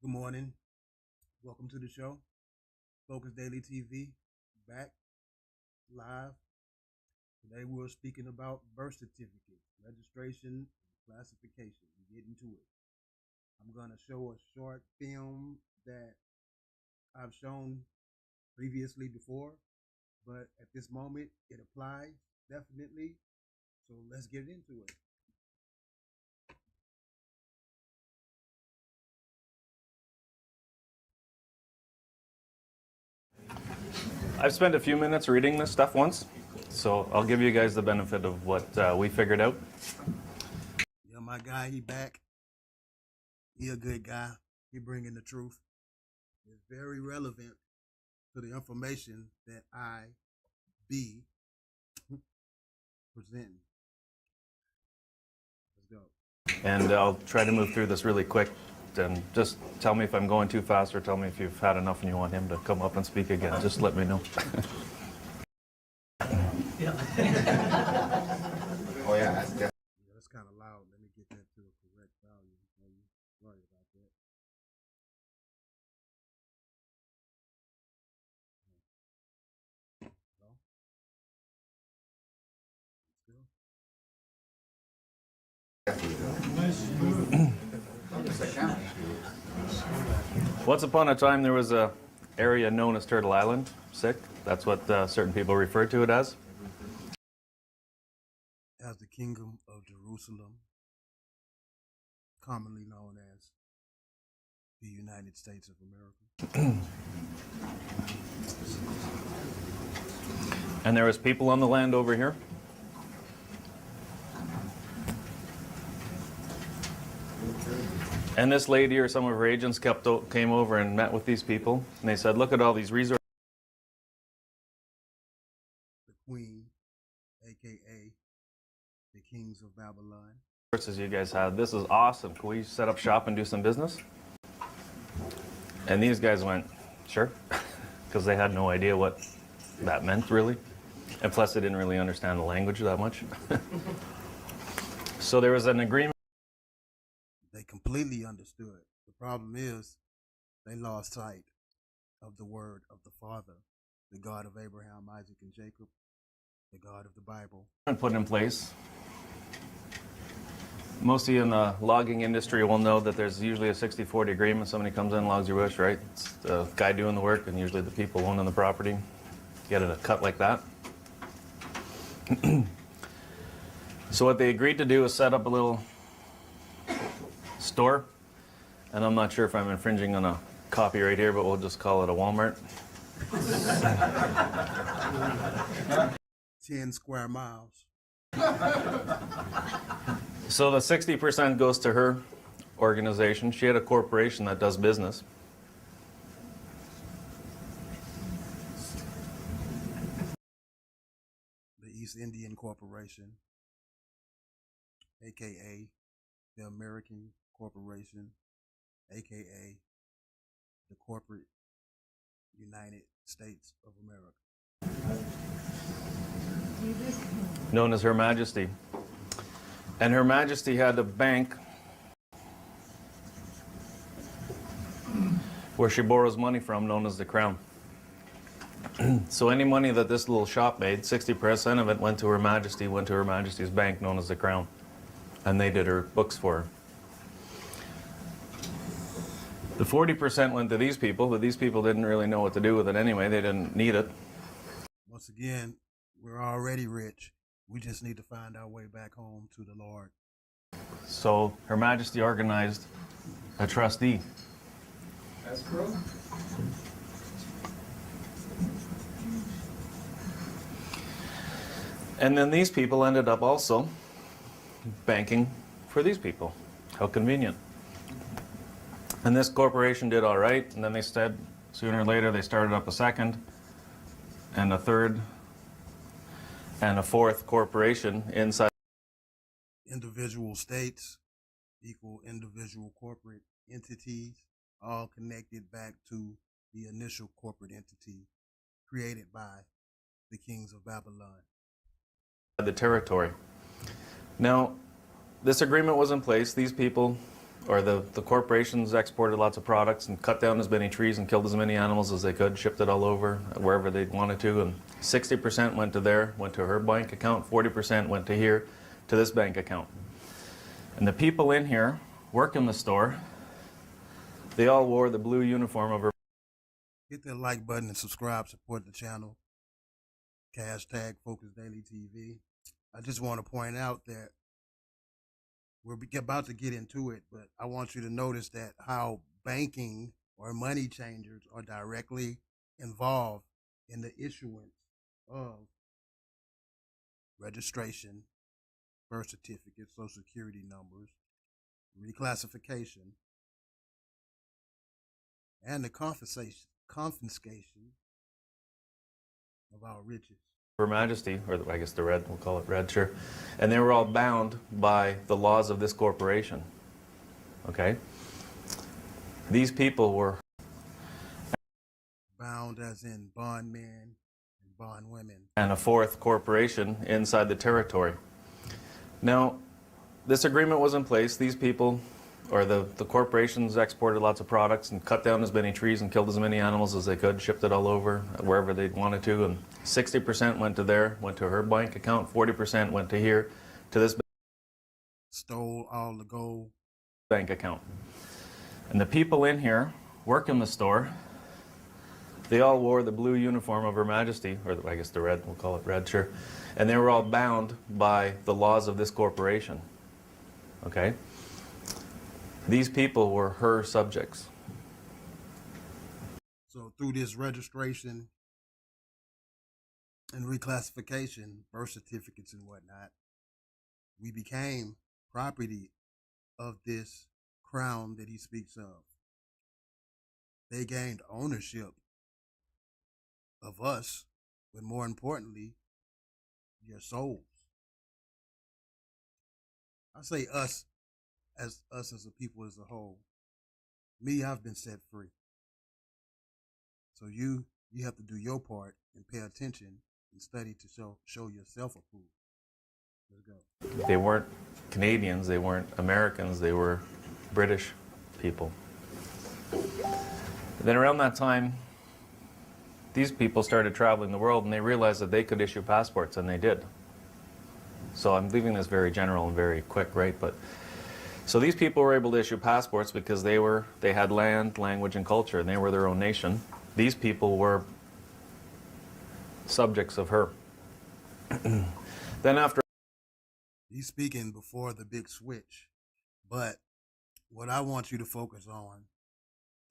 Good morning. Welcome to the show. Focus Daily TV, back live. Today we're speaking about birth certificate, registration, and classification. We get into it. I'm going to show a short film that I've shown previously before, but at this moment it applies definitely. So let's get into it. I've spent a few minutes reading this stuff once, so I'll give you guys the benefit of what we figured out. Yeah, my guy, he back. He a good guy. He bringing the truth. It's very relevant to the information that I be presenting. Let's go. And I'll try to move through this really quick, and just tell me if I'm going too fast, or tell me if you've had enough and you want him to come up and speak again. Just let me know. Oh yeah, that's definitely. Yeah, that's kind of loud. Let me get that to a correct value. Sorry about that. Hello? Still? Once upon a time, there was a area known as Turtle Island, sick. That's what certain people refer to it as. As the Kingdom of Jerusalem, commonly known as the United States of America. And there was people on the land over here. And this lady or some of her agents came over and met with these people, and they said, look at all these resources. The Queen, a.k.a. the Kings of Babylon. You guys had. This is awesome. Can we set up shop and do some business? And these guys went, sure, because they had no idea what that meant, really. And plus, they didn't really understand the language that much. So there was an agreement. They completely understood. The problem is they lost sight of the word of the Father, the God of Abraham, Isaac, and Jacob, the God of the Bible. Put in place. Most of you in the logging industry will know that there's usually a 60-40 agreement. Somebody comes in, logs your bush, right? It's the guy doing the work, and usually the people owning the property get it a cut like that. So what they agreed to do is set up a little store, and I'm not sure if I'm infringing on a copyright here, but we'll just call it a Walmart. 10 square miles. So the 60% goes to her organization. She had a corporation that does business. The East Indian Corporation, a.k.a. the American Corporation, a.k.a. the corporate United States of America. Known as Her Majesty. And Her Majesty had a bank where she borrows money from, known as the Crown. So any money that this little shop made, 60% of it went to Her Majesty, went to Her Majesty's bank, known as the Crown. And they did her books for her. The 40% went to these people, but these people didn't really know what to do with it anyway. They didn't need it. Once again, we're already rich. We just need to find our way back home to the Lord. So Her Majesty organized a trustee. Escrow? And then these people ended up also banking for these people. How convenient. And this corporation did all right, and then they said sooner or later they started up a second and a third and a fourth corporation inside. Individual states equal individual corporate entities, all connected back to the initial corporate entity created by the Kings of Babylon. The territory. Now, this agreement was in place. These people or the corporations exported lots of products and cut down as many trees and killed as many animals as they could, shipped it all over wherever they wanted to, and 60% went to her bank account, 40% went to here, to this bank account. And the people in here work in the store, they all wore the blue uniform of her. Hit that like button and subscribe, support the channel. Hashtag Focus Daily TV. I just want to point out that we're about to get into it, but I want you to notice that how banking or money changers are directly involved in the issuance of registration, birth certificates, social security numbers, reclassification, and the confiscation of our riches. Her Majesty, or I guess the red, we'll call it red, sure. And they were all bound by the laws of this corporation. Okay? These people were bound as in bondmen and bondwomen. And a fourth corporation inside the territory. Now, this agreement was in place. These people, or the corporations exported lots of products and cut down as many trees and killed as many animals as they could, shipped it all over wherever they wanted to, and 60% went to her bank account, 40% went to here, to this stole all the gold bank account. And the people in here work in the store, they all wore the blue uniform of Her Majesty, or I guess the red, we'll call it red, sure. And they were all bound by the laws of this corporation. Okay? These people were her subjects. So through this registration and reclassification, birth certificates and whatnot, we became property of this crown that he speaks of. They gained ownership of us, but more importantly, your souls. I say us as a people as a whole. Me, I've been set free. So you have to do your part and pay attention and study to show yourself approved. Let's go. They weren't Canadians, they weren't Americans, they were British people. Then around that time, these people started traveling the world and they realized that they could issue passports, and they did. So I'm leaving this very general and very quick, right? But so these people were able to issue passports because they had land, language, and culture, and they were their own nation. These people were subjects of her. Then after he's speaking before the big switch, but what I want you to focus on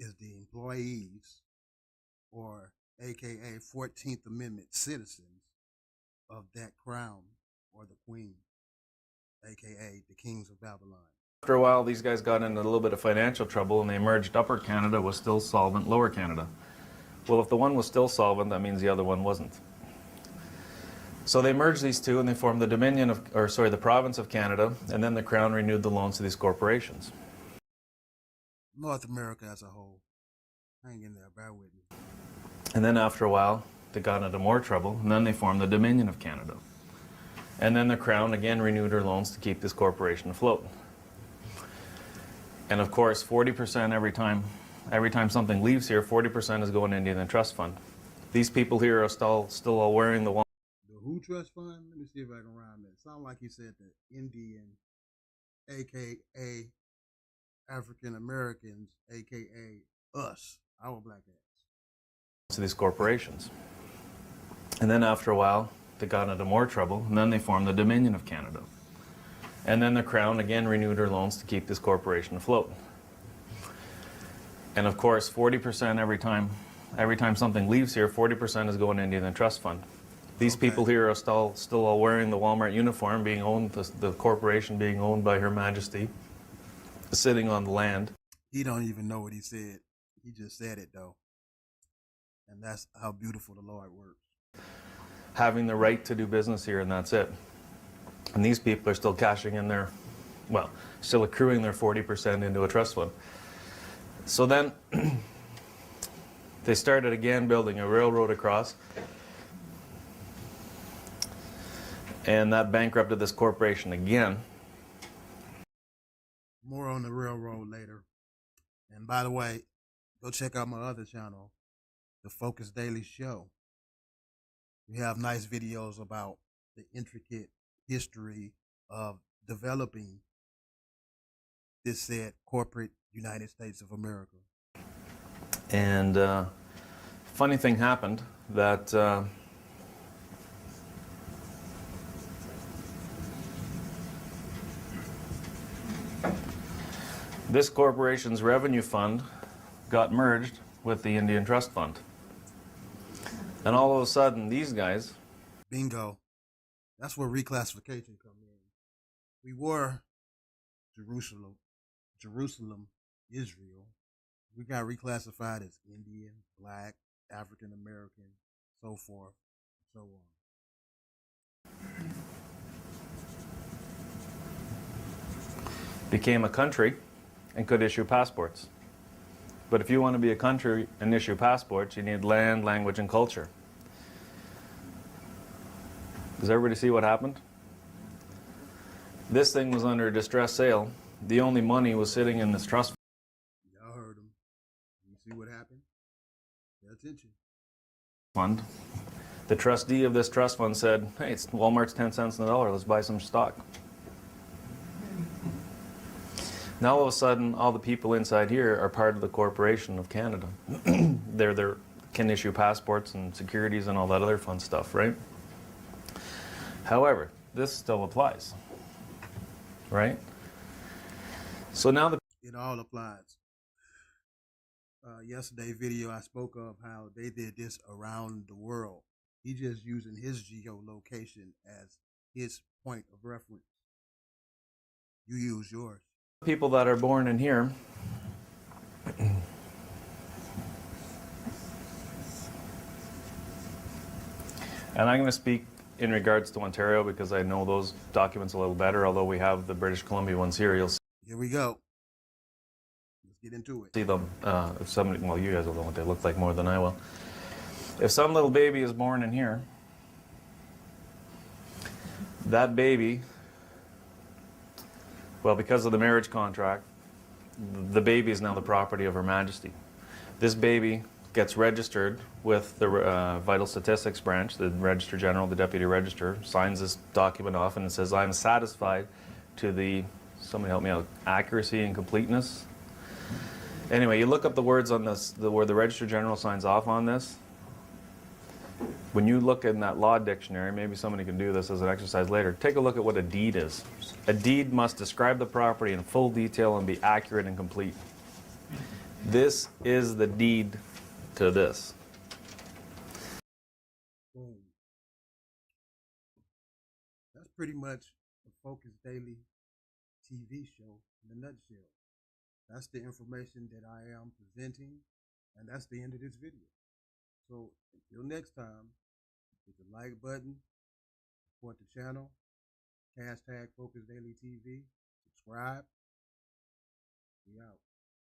is the employees, or AKA 14th Amendment citizens of that crown or the queen, AKA the kings of Babylon. After a while, these guys got into a little bit of financial trouble and they merged. Upper Canada was still solvent, Lower Canada. Well, if the one was still solvent, that means the other one wasn't. So they merged these two and they formed the province of Canada, and then the Crown renewed the loans to these corporations. North America as a whole. Hang in there, bear with me. And then after a while, they got into more trouble, and then they formed the Dominion of Canada. And then the Crown again renewed her loans to keep this corporation afloat. And of course, 40% every time something leaves here, 40% is going into the trust fund. These people here are still all wearing the who trust fund? Let me see if I can rhyme it. Sound like he said the Indian, AKA African Americans, AKA us, our black ass. To these corporations. And then after a while, they got into more trouble, and then they formed the Dominion of Canada. And then the Crown again renewed her loans to keep this corporation afloat. And of course, 40% every time something leaves here, 40% is going into the trust fund. These people here are still all wearing the Walmart uniform, being owned, the corporation being owned by Her Majesty, sitting on the land. He don't even know what he said. He just said it though. And that's how beautiful the Lord works. Having the right to do business here, and that's it. And these people are still cashing in still accruing their 40% into a trust fund. So then they started again building a railroad across, and that bankrupted this corporation again. More on the railroad later. And by the way, go check out my other channel, the Focus Daily Show. We have nice videos about the intricate history of developing this said corporate United States of America. And funny thing happened that this corporation's revenue fund got merged with the Indian Trust Fund. And all of a sudden, these guys... Bingo. That's where reclassification come in. We were Jerusalem, Israel. We got reclassified as Indian, Black, African American, so forth, so on. Became a country and could issue passports. But if you want to be a country and issue passports, you need land, language, and culture. Does everybody see what happened? This thing was under a distress sale. The only money was sitting in this trust Y'all heard him. You see what happened? Pay attention. fund. The trustee of this trust fund said, hey, it's Walmart's 10 cents on the dollar, let's buy some stock. Now all of a sudden, all the people inside here are part of the corporation of Canada. They can issue passports and securities and all that other fun stuff, right? However, this still applies, right? So now it all applies. Yesterday video I spoke of how they did this around the world. He just using his geolocation as his point of reference. You use yours. People that are born in here and I'm going to speak in regards to Ontario because I know those documents a little better, although we have the British Columbia ones here. You'll Here we go. Let's get into it. see them. If somebody, well, you guys will know what they look like more than I will. If some little baby is born in here, that baby, well, because of the marriage contract, the baby is now the property of Her Majesty. This baby gets registered with the Vital Statistics Branch, the Registrar General, the Deputy Registrar, signs this document off and it says, I'm satisfied to the, somebody help me out, accuracy and completeness. Anyway, you look up the words on this, where the Registrar General signs off on this. When you look in that law dictionary, maybe somebody can do this as an exercise later, take a look at what a deed is. A deed must describe the property in full detail and be accurate and complete. This is the deed to this. Boom. That's pretty much the Focus Daily TV show in a nutshell. That's the information that I am presenting, and that's the end of this video. So until next time, hit the like button, support the channel, hashtag Focus Daily TV, subscribe. We out.